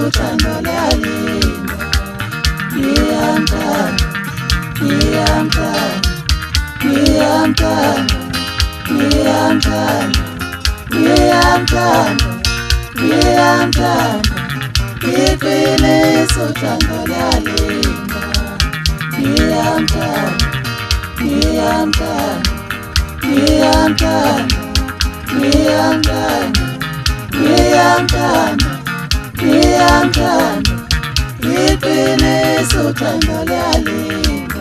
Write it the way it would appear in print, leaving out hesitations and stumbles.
uthando liyalinda. Ngiyamthanda, ngiyamthanda, ngiyamthanda, ngiyamthanda, ngiyamthanda, ngiyamthanda, iqiniso uthando liyalinda. Ngiyamthanda, ngiyamthanda, ngiyamthanda, ngiyamthanda, ngiyamthanda, ngiyamthanda, iqiniso uthando liyalinda.